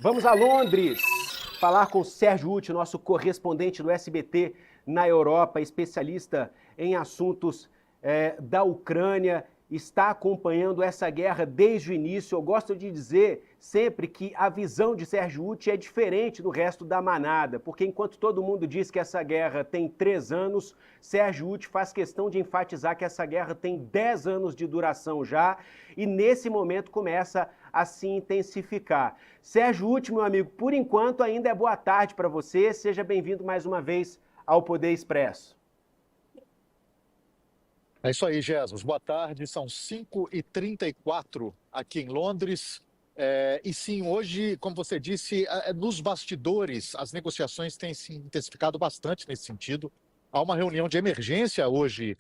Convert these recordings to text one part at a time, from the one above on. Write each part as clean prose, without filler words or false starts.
Vamos a Londres falar com Sérgio Uti, nosso correspondente do SBT na Europa, especialista em assuntos da Ucrânia, está acompanhando essa guerra desde o início. Eu gosto de dizer sempre que a visão de Sérgio Uti é diferente do resto da manada, porque enquanto todo mundo diz que essa guerra tem 3 anos, Sérgio Uti faz questão de enfatizar que essa guerra tem 10 anos de duração já, e nesse momento começa a se intensificar. Sérgio Uti, meu amigo, por enquanto ainda é boa tarde para você, seja bem-vindo mais uma vez ao Poder Expresso. É isso aí, Jesus. Boa tarde, são 5h34 aqui em Londres. E sim, hoje, como você disse, nos bastidores, as negociações têm se intensificado bastante nesse sentido. Há uma reunião de emergência hoje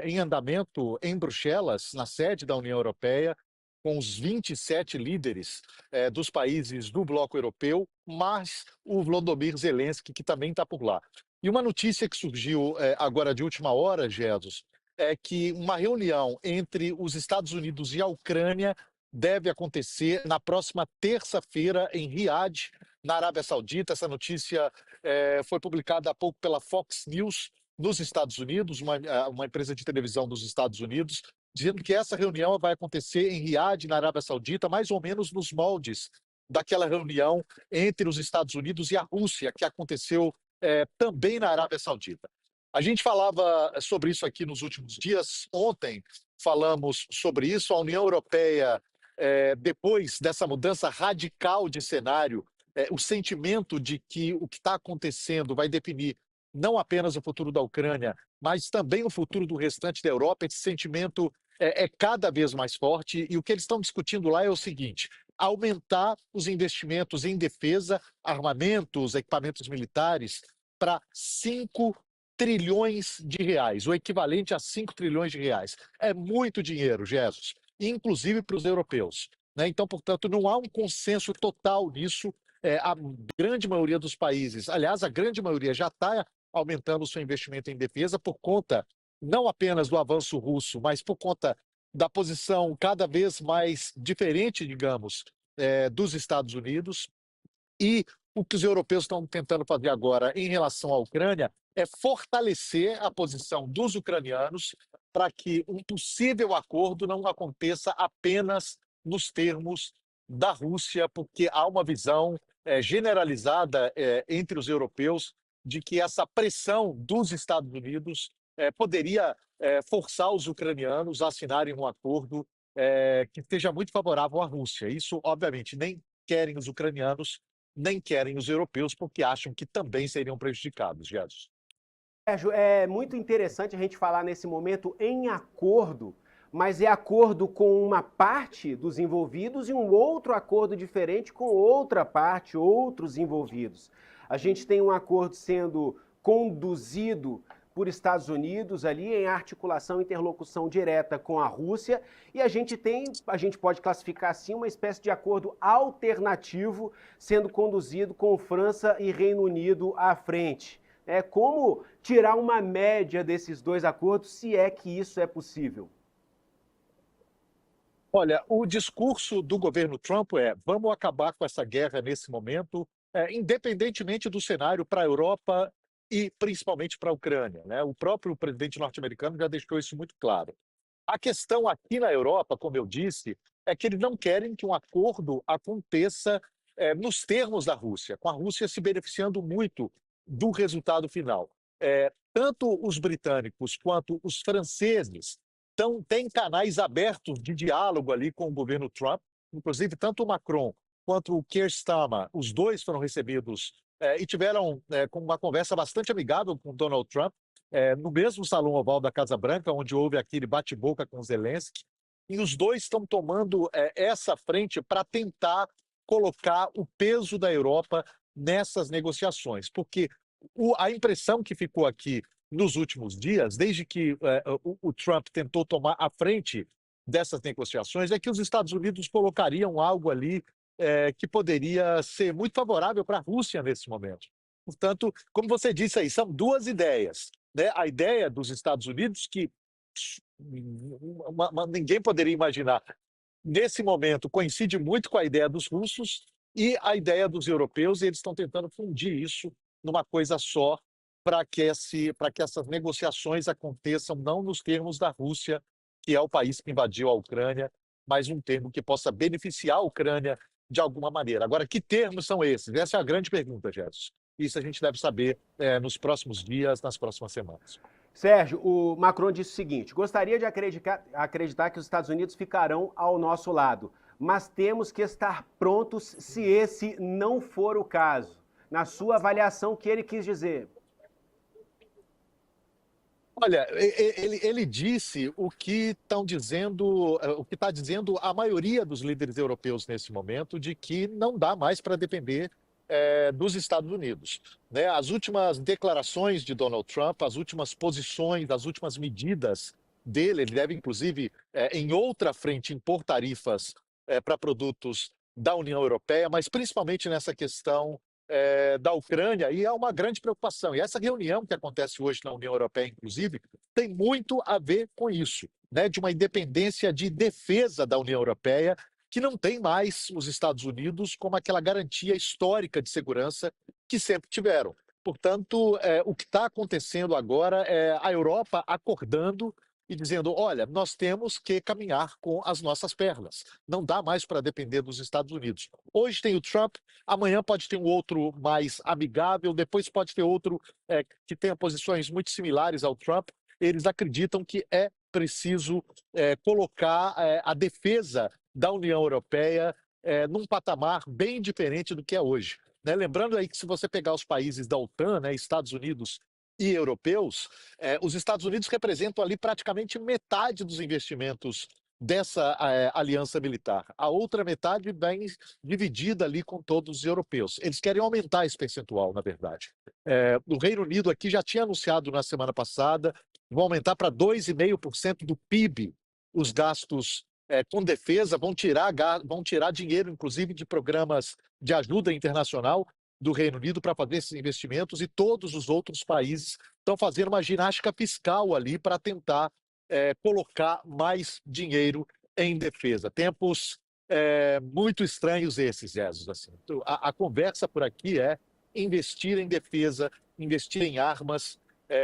em andamento em Bruxelas, na sede da União Europeia, com os 27 líderes dos países do bloco europeu, mas o Volodymyr Zelensky, que também está por lá. E uma notícia que surgiu agora de última hora, Jesus, é que uma reunião entre os Estados Unidos e a Ucrânia deve acontecer na próxima terça-feira em Riad, na Arábia Saudita. Essa notícia foi publicada há pouco pela Fox News nos Estados Unidos, uma empresa de televisão dos Estados Unidos, dizendo que essa reunião vai acontecer em Riad, na Arábia Saudita, mais ou menos nos moldes daquela reunião entre os Estados Unidos e a Rússia, que aconteceu também na Arábia Saudita. A gente falava sobre isso aqui nos últimos dias. Ontem falamos sobre isso. A União Europeia, depois dessa mudança radical de cenário, o sentimento de que o que está acontecendo vai definir não apenas o futuro da Ucrânia, mas também o futuro do restante da Europa, esse sentimento é cada vez mais forte. E o que eles estão discutindo lá é o seguinte: aumentar os investimentos em defesa, armamentos, equipamentos militares, para 5 trilhões de reais, o equivalente a 5 trilhões de reais. É muito dinheiro, Jesus, inclusive para os europeus, né? Então, portanto, não há um consenso total nisso. A grande maioria dos países, aliás, a grande maioria já está aumentando o seu investimento em defesa por conta não apenas do avanço russo, mas por conta da posição cada vez mais diferente, digamos, dos Estados Unidos. E o que os europeus estão tentando fazer agora em relação à Ucrânia é fortalecer a posição dos ucranianos para que um possível acordo não aconteça apenas nos termos da Rússia, porque há uma visão generalizada entre os europeus de que essa pressão dos Estados Unidos poderia forçar os ucranianos a assinarem um acordo que seja muito favorável à Rússia. Isso, obviamente, nem querem os ucranianos, nem querem os europeus, porque acham que também seriam prejudicados, Jesus. Sérgio, é muito interessante a gente falar nesse momento em acordo, mas é acordo com uma parte dos envolvidos e um outro acordo diferente com outra parte, outros envolvidos. A gente tem um acordo sendo conduzido por Estados Unidos ali em articulação e interlocução direta com a Rússia, e a gente pode classificar assim uma espécie de acordo alternativo sendo conduzido com França e Reino Unido à frente. Como tirar uma média desses dois acordos, se é que isso é possível? Olha, o discurso do governo Trump é: vamos acabar com essa guerra nesse momento, independentemente do cenário para a Europa e principalmente para a Ucrânia, né? O próprio presidente norte-americano já deixou isso muito claro. A questão aqui na Europa, como eu disse, é que eles não querem que um acordo aconteça nos termos da Rússia, com a Rússia se beneficiando muito do resultado final. Tanto os britânicos quanto os franceses têm canais abertos de diálogo ali com o governo Trump. Inclusive, tanto o Macron quanto o Keir Starmer, os dois foram recebidos e tiveram com uma conversa bastante amigável com Donald Trump, no mesmo salão oval da Casa Branca, onde houve aquele bate-boca com Zelensky. E os dois estão tomando essa frente para tentar colocar o peso da Europa nessas negociações, porque a impressão que ficou aqui nos últimos dias, desde que o Trump tentou tomar a frente dessas negociações, é que os Estados Unidos colocariam algo ali que poderia ser muito favorável para a Rússia nesse momento. Portanto, como você disse aí, são duas ideias, né? A ideia dos Estados Unidos, que ninguém poderia imaginar, nesse momento coincide muito com a ideia dos russos, e a ideia dos europeus, e eles estão tentando fundir isso numa coisa só, para que essas negociações aconteçam não nos termos da Rússia, que é o país que invadiu a Ucrânia, mas um termo que possa beneficiar a Ucrânia de alguma maneira. Agora, que termos são esses? Essa é a grande pergunta, Jesus. Isso a gente deve saber nos próximos dias, nas próximas semanas. Sérgio, o Macron disse o seguinte: gostaria de acreditar que os Estados Unidos ficarão ao nosso lado, mas temos que estar prontos se esse não for o caso. Na sua avaliação, o que ele quis dizer? Olha, ele disse o que estão dizendo, o que está dizendo a maioria dos líderes europeus nesse momento, de que não dá mais para depender dos Estados Unidos, né? As últimas declarações de Donald Trump, as últimas posições, as últimas medidas dele, ele deve inclusive em outra frente impor tarifas para produtos da União Europeia, mas principalmente nessa questão da Ucrânia, e é uma grande preocupação. E essa reunião que acontece hoje na União Europeia, inclusive, tem muito a ver com isso, né? De uma independência de defesa da União Europeia, que não tem mais os Estados Unidos como aquela garantia histórica de segurança que sempre tiveram. Portanto, o que está acontecendo agora é a Europa acordando e dizendo: olha, nós temos que caminhar com as nossas pernas. Não dá mais para depender dos Estados Unidos. Hoje tem o Trump, amanhã pode ter um outro mais amigável, depois pode ter outro que tenha posições muito similares ao Trump. Eles acreditam que é preciso colocar a defesa da União Europeia num patamar bem diferente do que é hoje, né? Lembrando aí que, se você pegar os países da OTAN, né, Estados Unidos e europeus, os Estados Unidos representam ali praticamente metade dos investimentos dessa aliança militar. A outra metade vem dividida ali com todos os europeus. Eles querem aumentar esse percentual, na verdade. O Reino Unido aqui já tinha anunciado na semana passada, vão aumentar para 2,5% do PIB os gastos com defesa, vão tirar dinheiro, inclusive, de programas de ajuda internacional do Reino Unido para fazer esses investimentos, e todos os outros países estão fazendo uma ginástica fiscal ali para tentar colocar mais dinheiro em defesa. Tempos muito estranhos esses, Jesus. Assim. A conversa por aqui é investir em defesa, investir em armas,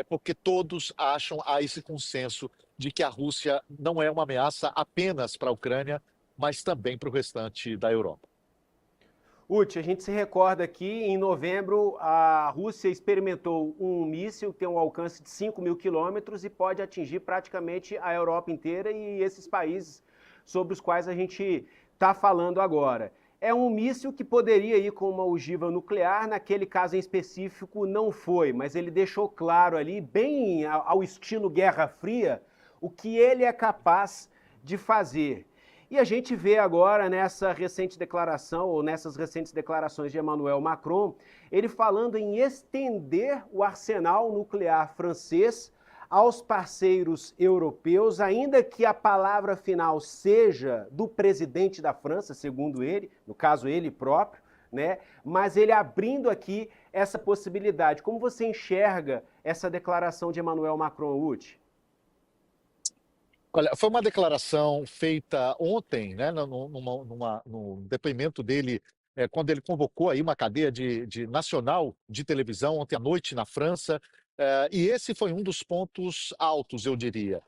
porque todos há esse consenso de que a Rússia não é uma ameaça apenas para a Ucrânia, mas também para o restante da Europa. Uti, a gente se recorda que em novembro a Rússia experimentou um míssil que tem um alcance de 5.000 quilômetros e pode atingir praticamente a Europa inteira e esses países sobre os quais a gente está falando agora. É um míssil que poderia ir com uma ogiva nuclear, naquele caso em específico não foi, mas ele deixou claro ali, bem ao estilo Guerra Fria, o que ele é capaz de fazer. E a gente vê agora nessa recente declaração, ou nessas recentes declarações de Emmanuel Macron, ele falando em estender o arsenal nuclear francês aos parceiros europeus, ainda que a palavra final seja do presidente da França, segundo ele, no caso ele próprio, né? Mas ele abrindo aqui essa possibilidade. Como você enxerga essa declaração de Emmanuel Macron, Uti? Olha, foi uma declaração feita ontem, né, num depoimento dele, quando ele convocou aí uma cadeia nacional de televisão ontem à noite na França, e esse foi um dos pontos altos, eu diria.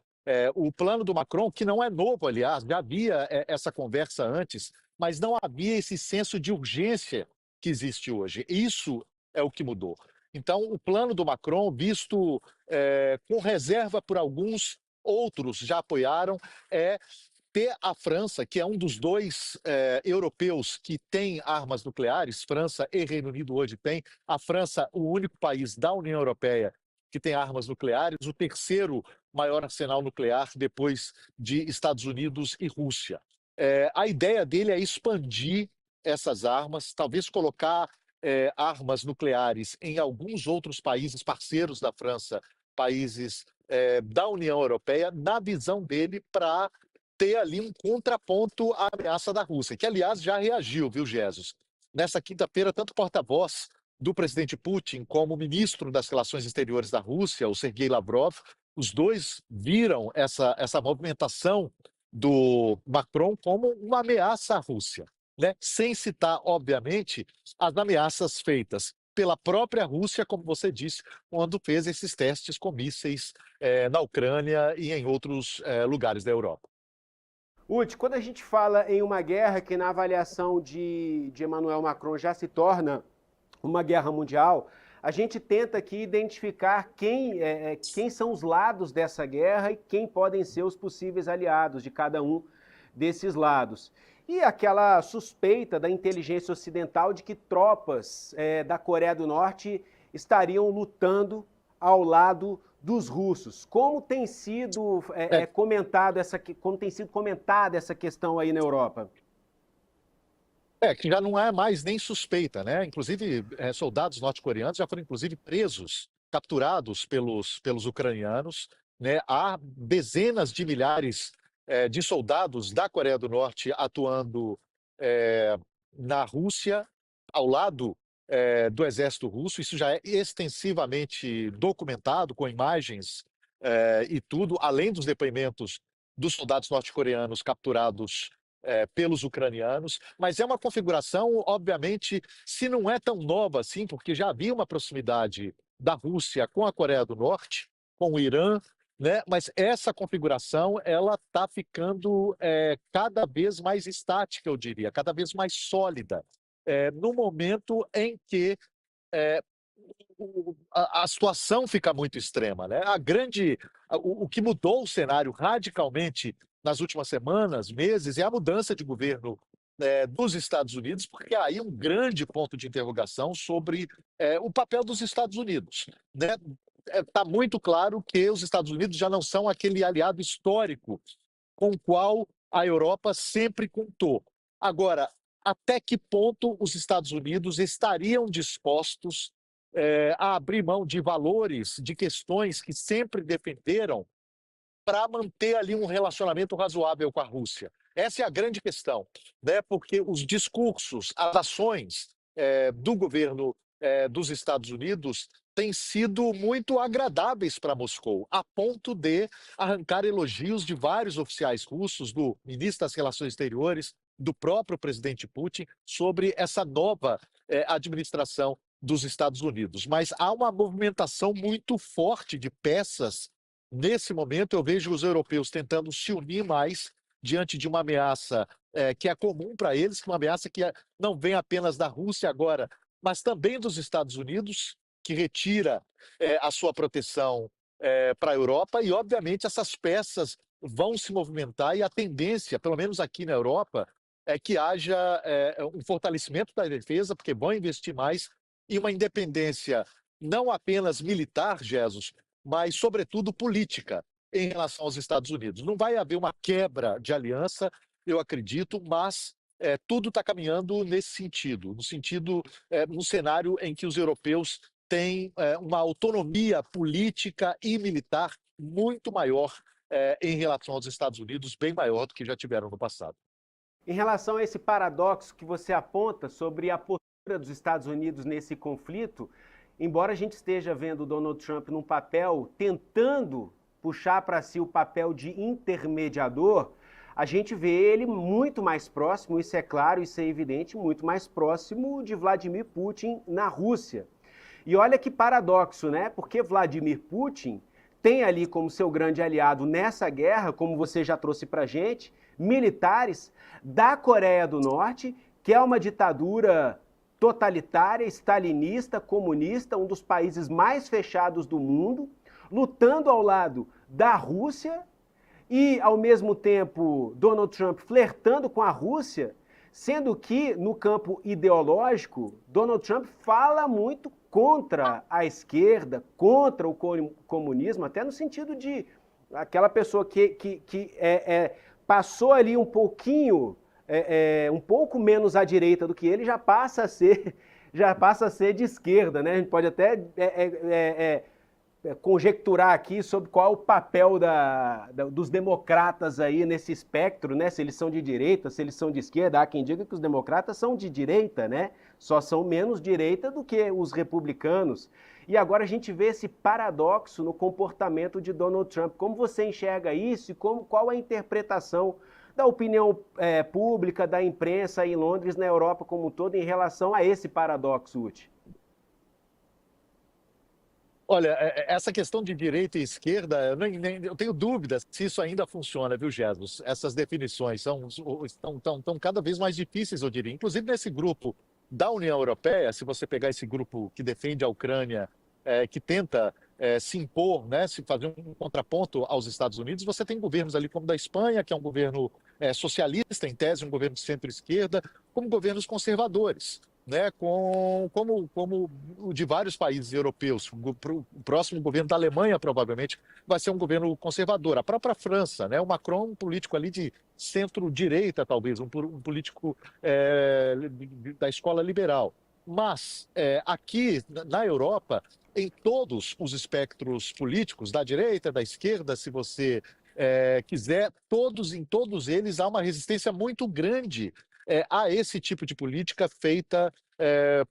O plano do Macron, que não é novo, aliás, já havia essa conversa antes, mas não havia esse senso de urgência que existe hoje. Isso é o que mudou. Então, o plano do Macron, visto com reserva por alguns, outros já apoiaram, ter a França, que é um dos dois europeus que tem armas nucleares. França e Reino Unido hoje têm. A França, o único país da União Europeia que tem armas nucleares, o terceiro maior arsenal nuclear depois de Estados Unidos e Rússia. A ideia dele é expandir essas armas, talvez colocar armas nucleares em alguns outros países parceiros da França, países da União Europeia, na visão dele, para ter ali um contraponto à ameaça da Rússia, que, aliás, já reagiu, viu, Jesus? Nessa quinta-feira, tanto o porta-voz do presidente Putin como o ministro das Relações Exteriores da Rússia, o Sergei Lavrov, os dois viram essa movimentação do Macron como uma ameaça à Rússia, né? Sem citar, obviamente, as ameaças feitas pela própria Rússia, como você disse, quando fez esses testes com mísseis na Ucrânia e em outros lugares da Europa. Uti, quando a gente fala em uma guerra que na avaliação de Emmanuel Macron já se torna uma guerra mundial, a gente tenta aqui identificar quem são os lados dessa guerra e quem podem ser os possíveis aliados de cada um desses lados. E aquela suspeita da inteligência ocidental de que tropas da Coreia do Norte estariam lutando ao lado dos russos. Como tem sido como tem sido comentada essa questão aí na Europa? Que já não é mais nem suspeita, né? Inclusive, soldados norte-coreanos já foram, inclusive, presos, capturados pelos ucranianos, né? Há dezenas de milhares de soldados da Coreia do Norte atuando eh, na Rússia, ao lado do exército russo. Isso já é extensivamente documentado, com imagens e tudo, além dos depoimentos dos soldados norte-coreanos capturados pelos ucranianos, mas é uma configuração, obviamente, se não é tão nova assim, porque já havia uma proximidade da Rússia com a Coreia do Norte, com o Irã, né? Mas essa configuração ela está ficando cada vez mais estática, eu diria, cada vez mais sólida, no momento em que eh, a situação fica muito extrema, né? O que mudou o cenário radicalmente nas últimas semanas, meses, é a mudança de governo dos Estados Unidos, porque há aí um grande ponto de interrogação sobre o papel dos Estados Unidos, né? Está muito claro que os Estados Unidos já não são aquele aliado histórico com o qual a Europa sempre contou. Agora, até que ponto os Estados Unidos estariam dispostos a abrir mão de valores, de questões que sempre defenderam, para manter ali um relacionamento razoável com a Rússia? Essa é a grande questão, né? Porque os discursos, as ações do governo dos Estados Unidos têm sido muito agradáveis para Moscou, a ponto de arrancar elogios de vários oficiais russos, do ministro das Relações Exteriores, do próprio presidente Putin, sobre essa nova administração dos Estados Unidos. Mas há uma movimentação muito forte de peças. Nesse momento, eu vejo os europeus tentando se unir mais diante de uma ameaça que é comum para eles, que é uma ameaça que não vem apenas da Rússia agora, mas também dos Estados Unidos, que retira a sua proteção para a Europa, e obviamente essas peças vão se movimentar, e a tendência, pelo menos aqui na Europa, é que haja um fortalecimento da defesa, porque vão investir mais, e uma independência não apenas militar, Jesus, mas, sobretudo, política em relação aos Estados Unidos. Não vai haver uma quebra de aliança, eu acredito, mas tudo está caminhando nesse sentido, no cenário em que os europeus têm uma autonomia política e militar muito maior em relação aos Estados Unidos, bem maior do que já tiveram no passado. Em relação a esse paradoxo que você aponta sobre a postura dos Estados Unidos nesse conflito, embora a gente esteja vendo o Donald Trump num papel tentando puxar para si o papel de intermediador, a gente vê ele muito mais próximo, isso é claro, isso é evidente, muito mais próximo de Vladimir Putin na Rússia. E olha que paradoxo, né? Porque Vladimir Putin tem ali como seu grande aliado nessa guerra, como você já trouxe pra gente, militares da Coreia do Norte, que é uma ditadura totalitária, stalinista, comunista, um dos países mais fechados do mundo, lutando ao lado da Rússia e, ao mesmo tempo, Donald Trump flertando com a Rússia, sendo que, no campo ideológico, Donald Trump fala muito contra a esquerda, contra o comunismo, até no sentido de aquela pessoa que passou ali um pouquinho, um pouco menos à direita do que ele, já passa a ser de esquerda, né? A gente pode até conjecturar aqui sobre qual é o papel dos democratas aí nesse espectro, né? Se eles são de direita, se eles são de esquerda. Há quem diga que os democratas são de direita, né? Só são menos direita do que os republicanos. E agora a gente vê esse paradoxo no comportamento de Donald Trump. Como você enxerga isso e qual é a interpretação da opinião pública, da imprensa em Londres, na Europa como um todo, em relação a esse paradoxo, Uti? Olha, essa questão de direita e esquerda, eu tenho dúvidas se isso ainda funciona, viu, Jesus? Essas definições estão cada vez mais difíceis, eu diria. Inclusive nesse grupo da União Europeia, se você pegar esse grupo que defende a Ucrânia, que tenta se impor, né, se fazer um contraponto aos Estados Unidos, você tem governos ali como o da Espanha, que é um governo socialista, em tese, um governo de centro-esquerda, como governos conservadores, né, como o de vários países europeus. O próximo governo da Alemanha, provavelmente, vai ser um governo conservador. A própria França, né, o Macron, um político ali de centro-direita, talvez, um político da escola liberal. Mas aqui na Europa, em todos os espectros políticos, da direita, da esquerda, se você quiser, em todos eles há uma resistência muito grande a esse tipo de política feita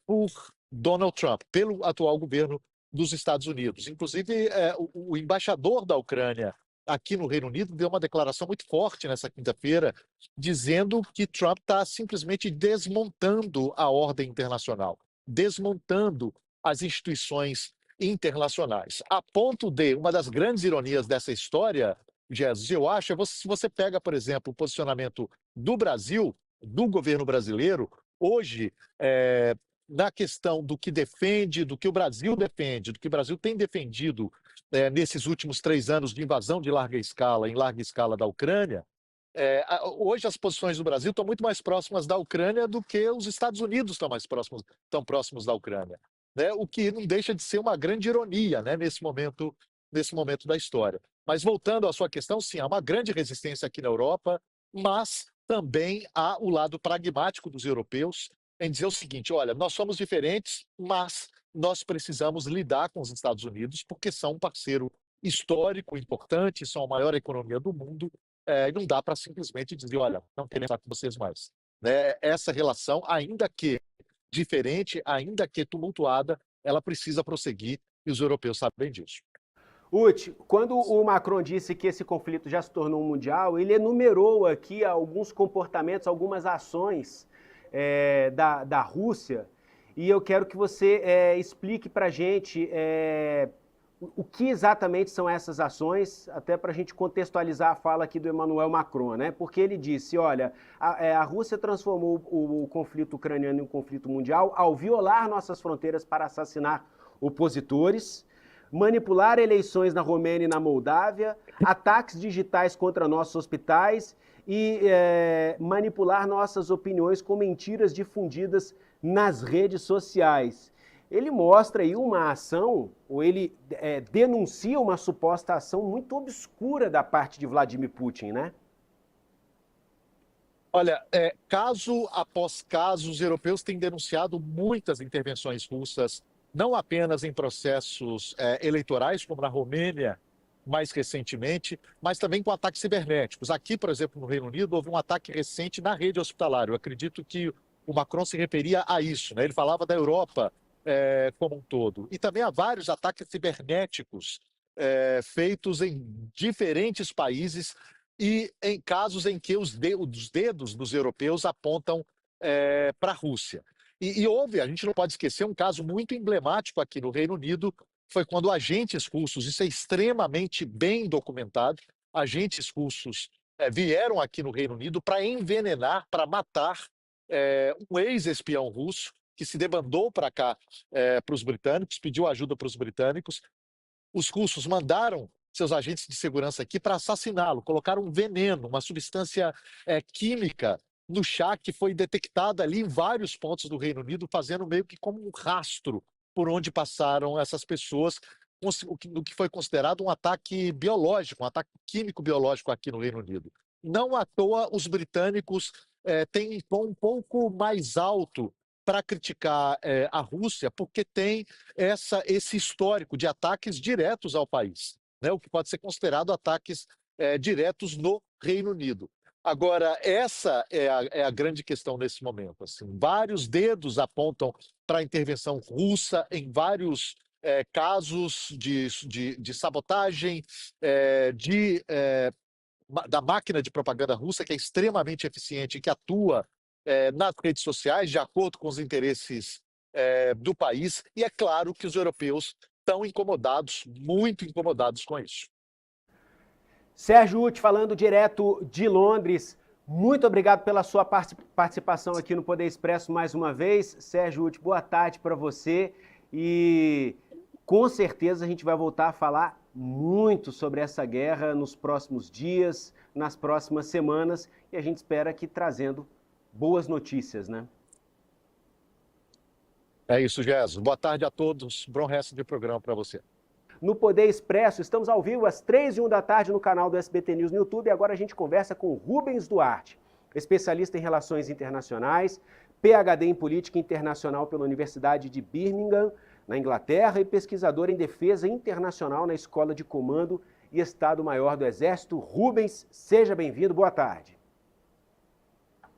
por Donald Trump, pelo atual governo dos Estados Unidos. Inclusive, o embaixador da Ucrânia aqui no Reino Unido deu uma declaração muito forte nessa quinta-feira, dizendo que Trump está simplesmente desmontando a ordem internacional, desmontando as instituições internacionais. A ponto de, uma das grandes ironias dessa história, Jesus, eu acho, se você pega, por exemplo, o posicionamento do Brasil, do governo brasileiro, hoje, na questão do que defende, do que o Brasil defende, do que o Brasil tem defendido nesses últimos 3 anos de invasão de larga escala, em larga escala da Ucrânia, hoje as posições do Brasil estão muito mais próximas da Ucrânia do que os Estados Unidos estão próximos da Ucrânia, né? O que não deixa de ser uma grande ironia, né, nesse momento da história. Mas voltando à sua questão, sim, há uma grande resistência aqui na Europa, mas também há o lado pragmático dos europeus em dizer o seguinte: olha, nós somos diferentes, mas nós precisamos lidar com os Estados Unidos porque são um parceiro histórico importante, são a maior economia do mundo, e não dá para simplesmente dizer, olha, não queremos estar com vocês mais. Né? Essa relação, ainda que diferente, ainda que tumultuada, ela precisa prosseguir e os europeus sabem disso. Uti, quando o Macron disse que esse conflito já se tornou mundial, ele enumerou aqui alguns comportamentos, algumas ações da Rússia, e eu quero que você explique para a gente o que exatamente são essas ações, até para a gente contextualizar a fala aqui do Emmanuel Macron, né? Porque ele disse, olha, a Rússia transformou o conflito ucraniano em um conflito mundial ao violar nossas fronteiras para assassinar opositores, manipular eleições na Romênia e na Moldávia, ataques digitais contra nossos hospitais e manipular nossas opiniões com mentiras difundidas nas redes sociais. Ele mostra aí uma ação, ou ele denuncia uma suposta ação muito obscura da parte de Vladimir Putin, né? Olha, caso após caso, os europeus têm denunciado muitas intervenções russas, não apenas em processos eleitorais, como na Romênia, mais recentemente, mas também com ataques cibernéticos. Aqui, por exemplo, no Reino Unido, houve um ataque recente na rede hospitalar. Eu acredito que o Macron se referia a isso, né? Ele falava da Europa como um todo. E também há vários ataques cibernéticos feitos em diferentes países e em casos em que os dedos dos europeus apontam para a Rússia. E houve, a gente não pode esquecer, um caso muito emblemático aqui no Reino Unido, foi quando agentes russos, isso é extremamente bem documentado, agentes russos vieram aqui no Reino Unido para envenenar, para matar um ex-espião russo que se debandou para cá, para os britânicos, pediu ajuda para os britânicos. Os russos mandaram seus agentes de segurança aqui para assassiná-lo, colocaram um veneno, uma substância química no chá que foi detectada ali em vários pontos do Reino Unido, fazendo meio que como um rastro por onde passaram essas pessoas, no que foi considerado um ataque biológico, um ataque químico-biológico aqui no Reino Unido. Não à toa, os britânicos têm um tom um pouco mais alto para criticar a Rússia, porque tem esse histórico de ataques diretos ao país, né? O que pode ser considerado ataques diretos no Reino Unido. Agora, essa é a grande questão nesse momento. Assim, vários dedos apontam para a intervenção russa em vários casos de sabotagem, de da máquina de propaganda russa, que é extremamente eficiente e que atua nas redes sociais, de acordo com os interesses do país, e é claro que os europeus estão incomodados, muito incomodados com isso. Sérgio Uti, falando direto de Londres, muito obrigado pela sua participação aqui no Poder Expresso mais uma vez. Sérgio Uti, boa tarde para você e com certeza a gente vai voltar a falar muito sobre essa guerra nos próximos dias, nas próximas semanas, e a gente espera que trazendo boas notícias, né? É isso, Gerson. Boa tarde a todos. Bom resto de programa para você. No Poder Expresso, estamos ao vivo às 3h01 da tarde no canal do SBT News no YouTube. E agora a gente conversa com Rubens Duarte, especialista em relações internacionais, PhD em política internacional pela Universidade de Birmingham, na Inglaterra, e pesquisador em defesa internacional na Escola de Comando e Estado-Maior do Exército. Rubens, seja bem-vindo. Boa tarde. Boa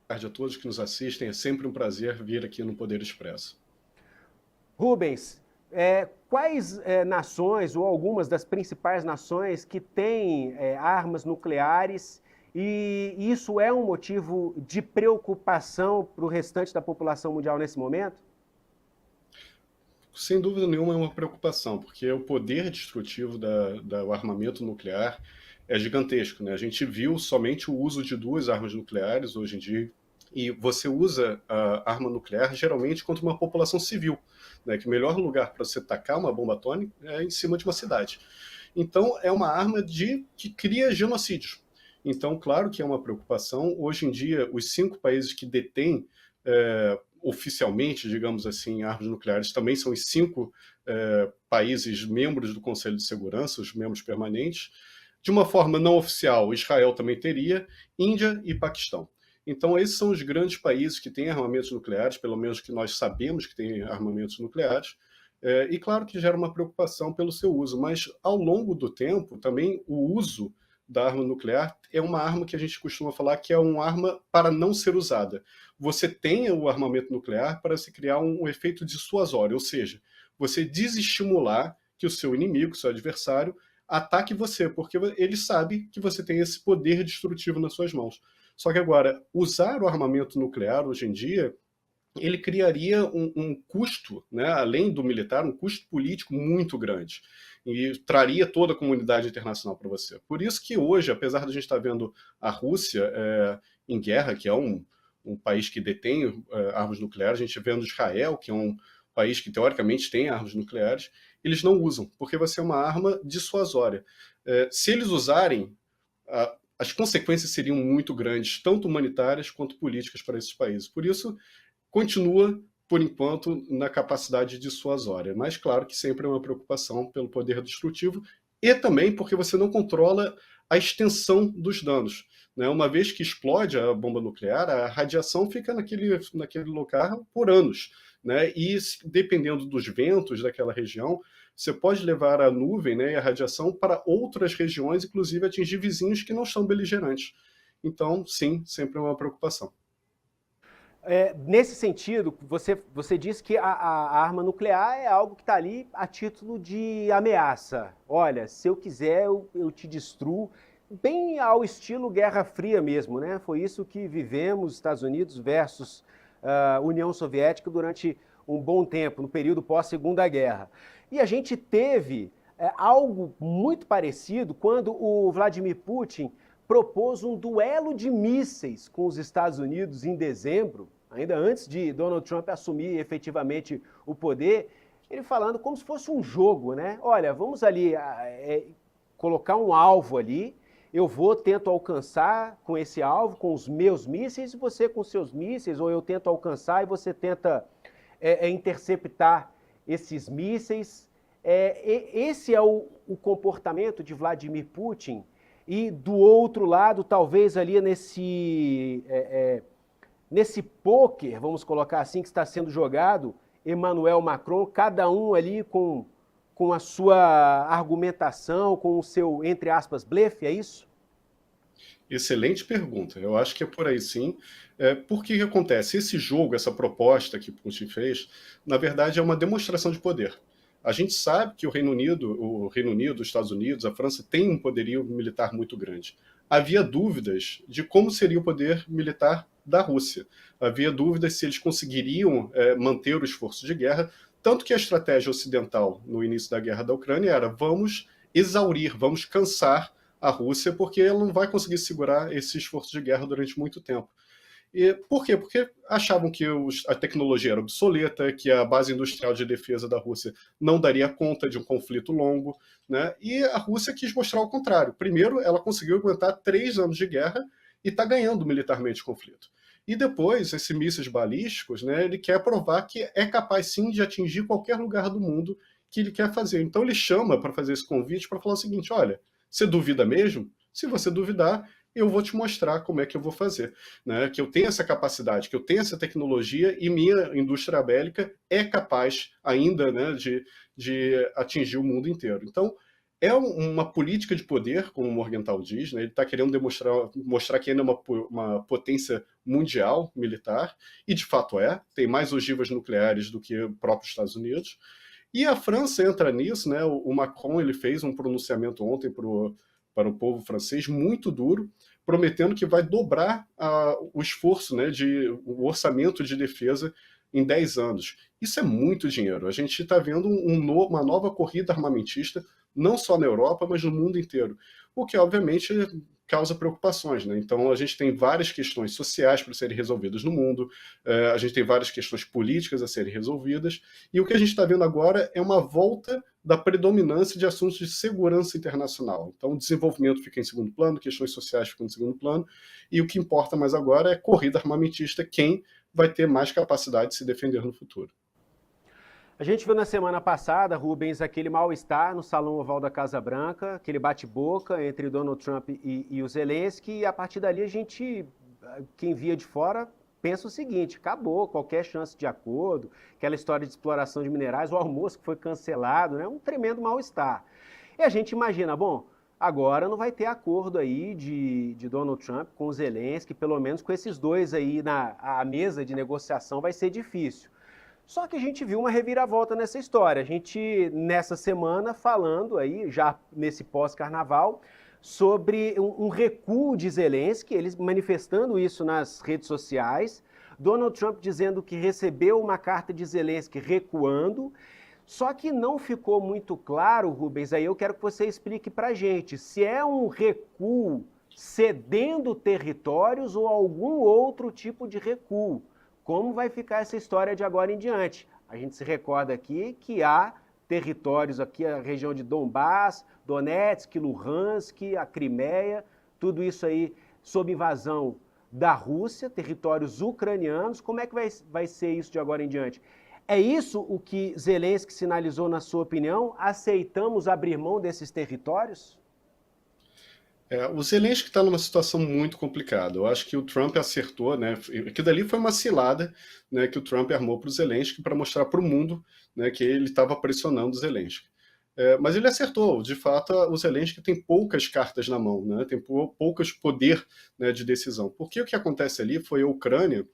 tarde a todos que nos assistem. É sempre um prazer vir aqui no Poder Expresso. Rubens, quais nações ou algumas das principais nações que têm armas nucleares, e isso é um motivo de preocupação para o restante da população mundial nesse momento? Sem dúvida nenhuma é uma preocupação, porque o poder destrutivo do armamento nuclear é gigantesco, né? A gente viu somente o uso de 2 armas nucleares hoje em dia, e você usa a arma nuclear geralmente contra uma população civil, né? Que o melhor lugar para você tacar uma bomba atômica é em cima de uma cidade. Então é uma arma que cria genocídio. Então, claro que é uma preocupação. Hoje em dia, os 5 países que detêm oficialmente, digamos assim, armas nucleares também são os 5 países membros do Conselho de Segurança, os membros permanentes. De uma forma não oficial, Israel também teria, Índia e Paquistão. Então, esses são os grandes países que têm armamentos nucleares, pelo menos que nós sabemos que têm armamentos nucleares, e claro que gera uma preocupação pelo seu uso, mas ao longo do tempo, também o uso da arma nuclear é uma arma que a gente costuma falar que é uma arma para não ser usada. Você tem o armamento nuclear para se criar um efeito dissuasório, ou seja, você desestimular que o seu inimigo, seu adversário, ataque você, porque ele sabe que você tem esse poder destrutivo nas suas mãos. Só que agora, usar o armamento nuclear hoje em dia, ele criaria um custo, né, além do militar, um custo político muito grande. E traria toda a comunidade internacional para você. Por isso que hoje, apesar de a gente estar vendo a Rússia em guerra, que é um país que detém armas nucleares, a gente vendo Israel, que é um país que teoricamente tem armas nucleares, eles não usam, porque vai ser uma arma dissuasória. Se eles usarem, as consequências seriam muito grandes, tanto humanitárias quanto políticas para esses países. Por isso, continua, por enquanto, na capacidade dissuasória. Mas, claro que sempre é uma preocupação pelo poder destrutivo e também porque você não controla a extensão dos danos, né? Uma vez que explode a bomba nuclear, a radiação fica naquele lugar por anos, né? E dependendo dos ventos daquela região, você pode levar a nuvem, né, e a radiação para outras regiões, inclusive atingir vizinhos que não são beligerantes. Então, sim, sempre é uma preocupação. Nesse sentido, você disse que a arma nuclear é algo que está ali a título de ameaça. Olha, se eu quiser, eu te destruo. Bem ao estilo Guerra Fria mesmo, né? Foi isso que vivemos, Estados Unidos versus União Soviética, durante um bom tempo, no período pós-Segunda Guerra. E a gente teve algo muito parecido quando o Vladimir Putin propôs um duelo de mísseis com os Estados Unidos em dezembro, ainda antes de Donald Trump assumir efetivamente o poder, ele falando como se fosse um jogo, né? Olha, vamos ali colocar um alvo ali, eu tento alcançar com esse alvo, com os meus mísseis, e você com os seus mísseis, ou eu tento alcançar e você tenta interceptar esses mísseis. Esse é o comportamento de Vladimir Putin. E do outro lado, talvez ali nesse pôquer, vamos colocar assim, que está sendo jogado, Emmanuel Macron, cada um ali com a sua argumentação, com o seu, entre aspas, blefe, é isso? Excelente pergunta. Eu acho que é por aí sim. Por que acontece? Esse jogo, essa proposta que Putin fez, na verdade é uma demonstração de poder. A gente sabe que o Reino Unido, os Estados Unidos, a França tem um poderio militar muito grande. havia dúvidas de como seria o poder militar da Rússia. Havia dúvidas se eles conseguiriam manter o esforço de guerra, tanto que a estratégia ocidental no início da guerra da Ucrânia era: vamos exaurir, vamos cansar a Rússia, porque ela não vai conseguir segurar esse esforço de guerra durante muito tempo. E por quê? Porque achavam que a tecnologia era obsoleta, que a base industrial de defesa da Rússia não daria conta de um conflito longo, né? E a Rússia quis mostrar o contrário. Primeiro, ela conseguiu aguentar 3 anos de guerra e está ganhando militarmente o conflito. E depois, esses mísseis balísticos, né, ele quer provar que é capaz sim de atingir qualquer lugar do mundo que ele quer fazer. Então ele chama para fazer esse convite para falar o seguinte: olha, você duvida mesmo? Se você duvidar, eu vou te mostrar como é que eu vou fazer, né? Que eu tenho essa capacidade, que eu tenho essa tecnologia e minha indústria bélica é capaz ainda, né, de atingir o mundo inteiro. Então, é uma política de poder, como o Morgenthau diz, né? Ele está querendo mostrar que ainda é uma potência mundial militar, e de fato tem mais ogivas nucleares do que o próprio Estados Unidos. E a França entra nisso, né? O Macron ele fez um pronunciamento ontem para o povo francês muito duro, prometendo que vai dobrar o esforço, né, o orçamento de defesa em 10 anos. Isso é muito dinheiro. A gente está vendo uma nova corrida armamentista, não só na Europa, mas no mundo inteiro, o que obviamente causa preocupações, né? Então a gente tem várias questões sociais para serem resolvidas no mundo, a gente tem várias questões políticas a serem resolvidas, e o que a gente está vendo agora é uma volta da predominância de assuntos de segurança internacional. Então o desenvolvimento fica em segundo plano, questões sociais ficam em segundo plano, e o que importa mais agora é corrida armamentista, quem vai ter mais capacidade de se defender no futuro. A gente viu na semana passada, Rubens, aquele mal-estar no Salão Oval da Casa Branca, aquele bate-boca entre Donald Trump e o Zelensky, e a partir dali quem via de fora, pensa o seguinte: acabou qualquer chance de acordo, aquela história de exploração de minerais, o almoço que foi cancelado, né? Um tremendo mal-estar. E a gente imagina, bom, agora não vai ter acordo aí de Donald Trump com o Zelensky, pelo menos com esses dois aí à mesa de negociação vai ser difícil. Só que a gente viu uma reviravolta nessa história. A gente, nessa semana, falando aí, já nesse pós-carnaval, sobre um recuo de Zelensky, eles manifestando isso nas redes sociais, Donald Trump dizendo que recebeu uma carta de Zelensky recuando, só que não ficou muito claro, Rubens, aí eu quero que você explique pra gente, se é um recuo cedendo territórios ou algum outro tipo de recuo. Como vai ficar essa história de agora em diante? A gente se recorda aqui que há territórios aqui, a região de Donbass, Donetsk, Luhansk, a Crimeia, tudo isso aí sob invasão da Rússia, territórios ucranianos. Como é que vai ser isso de agora em diante? É isso o que Zelensky sinalizou, na sua opinião? Aceitamos abrir mão desses territórios? O Zelensky está numa situação muito complicada. Eu acho que o Trump acertou, né? Aquilo dali foi uma cilada, né, que o Trump armou para o Zelensky para mostrar para o mundo, né, que ele estava pressionando o Zelensky. Mas ele acertou. De fato, o Zelensky tem poucas cartas na mão, né? Tem poucos poder, né, de decisão. Porque o que acontece ali foi a Ucrânia,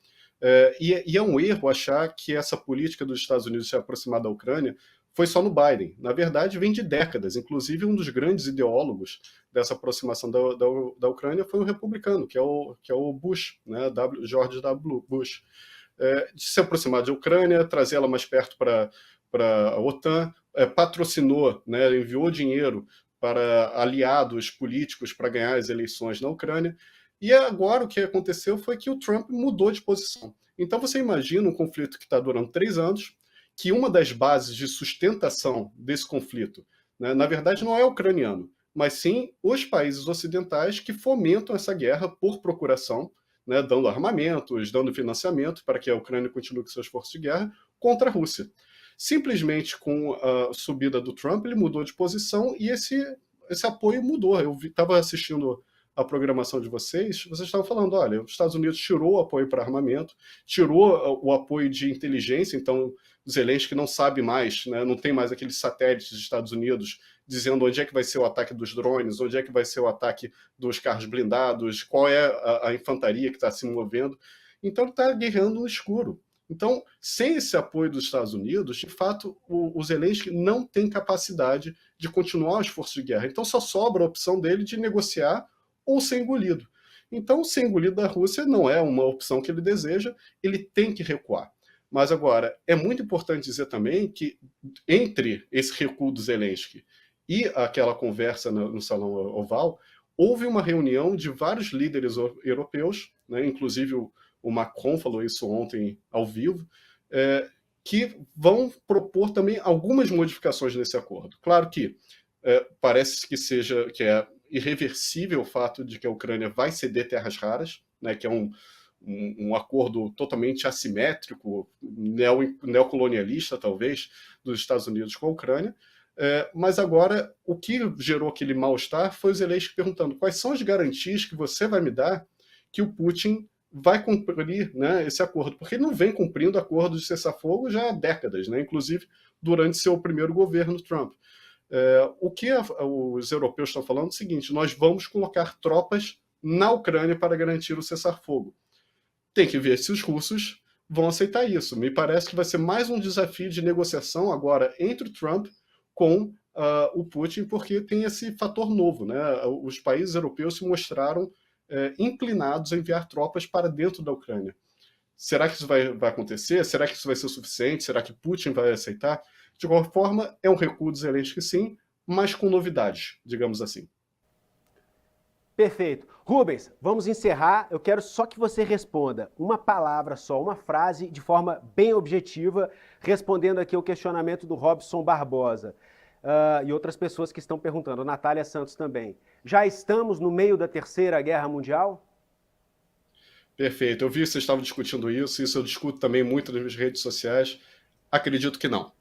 e é um erro achar que essa política dos Estados Unidos de se aproximar da Ucrânia foi só no Biden. Na verdade, vem de décadas. Inclusive, um dos grandes ideólogos dessa aproximação da Ucrânia foi um republicano, que é o Bush, né, George W. Bush. De se aproximar da Ucrânia, trazê-la mais perto para a OTAN, patrocinou, né, enviou dinheiro para aliados políticos para ganhar as eleições na Ucrânia. E agora o que aconteceu foi que o Trump mudou de posição. Então você imagina um conflito que está durando 3 anos, que uma das bases de sustentação desse conflito, né, na verdade, não é ucraniano, mas sim os países ocidentais que fomentam essa guerra por procuração, né, dando armamentos, dando financiamento para que a Ucrânia continue com seus esforços de guerra contra a Rússia. Simplesmente com a subida do Trump, ele mudou de posição e esse apoio mudou. Eu estava assistindo a programação de vocês estavam falando, olha, os Estados Unidos tirou o apoio para armamento, tirou o apoio de inteligência, então Zelensky não sabe mais, né, não tem mais aqueles satélites dos Estados Unidos dizendo onde é que vai ser o ataque dos drones, onde é que vai ser o ataque dos carros blindados, qual é a infantaria que está se movendo. Então ele está guerreando no escuro. Então, sem esse apoio dos Estados Unidos, de fato, o Zelensky não tem capacidade de continuar o esforço de guerra. Então só sobra a opção dele de negociar ou ser engolido. Então, ser engolido da Rússia não é uma opção que ele deseja, ele tem que recuar. Mas agora, é muito importante dizer também que entre esse recuo do Zelensky e aquela conversa no Salão Oval, houve uma reunião de vários líderes europeus, né, inclusive o Macron falou isso ontem ao vivo, que vão propor também algumas modificações nesse acordo. Claro que parece que é irreversível o fato de que a Ucrânia vai ceder terras raras, né, que é um acordo totalmente assimétrico, neocolonialista, talvez, dos Estados Unidos com a Ucrânia. Mas agora, o que gerou aquele mal-estar foi o Zelensky perguntando quais são as garantias que você vai me dar que o Putin vai cumprir, né, esse acordo, porque ele não vem cumprindo acordos de cessar-fogo já há décadas, né, inclusive durante seu primeiro governo Trump. O que os europeus estão falando é o seguinte: nós vamos colocar tropas na Ucrânia para garantir o cessar-fogo. Tem que ver se os russos vão aceitar isso. Me parece que vai ser mais um desafio de negociação agora entre o Trump com o Putin, porque tem esse fator novo, né? Os países europeus se mostraram inclinados a enviar tropas para dentro da Ucrânia. Será que isso vai acontecer? Será que isso vai ser suficiente? Será que Putin vai aceitar? De qualquer forma, é um recuo do Zelensky, sim, mas com novidades, digamos assim. Perfeito. Rubens, vamos encerrar. Eu quero só que você responda uma palavra só, uma frase, de forma bem objetiva, respondendo aqui o questionamento do Robson Barbosa. E outras pessoas que estão perguntando, Natália Santos também. Já estamos no meio da Terceira Guerra Mundial? Perfeito. Eu vi que vocês estavam discutindo isso eu discuto também muito nas minhas redes sociais. Acredito que não.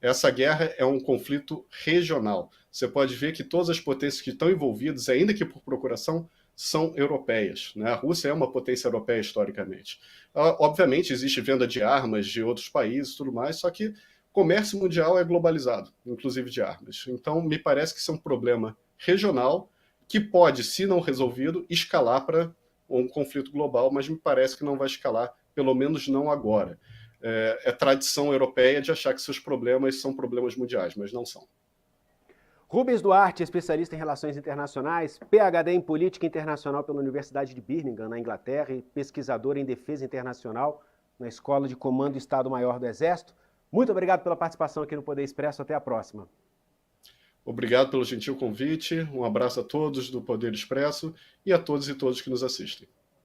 Essa guerra é um conflito regional. Você pode ver que todas as potências que estão envolvidas, ainda que por procuração, são europeias, né? A Rússia é uma potência europeia historicamente. Obviamente, existe venda de armas de outros países e tudo mais, só que o comércio mundial é globalizado, inclusive de armas. Então, me parece que isso é um problema regional que pode, se não resolvido, escalar para um conflito global, mas me parece que não vai escalar, pelo menos não agora. É tradição europeia de achar que seus problemas são problemas mundiais, mas não são. Rubens Duarte, especialista em relações internacionais, PhD em política internacional pela Universidade de Birmingham, na Inglaterra, e pesquisador em defesa internacional na Escola de Comando do Estado-Maior do Exército. Muito obrigado pela participação aqui no Poder Expresso. Até a próxima. Obrigado pelo gentil convite. Um abraço a todos do Poder Expresso e a todos que nos assistem.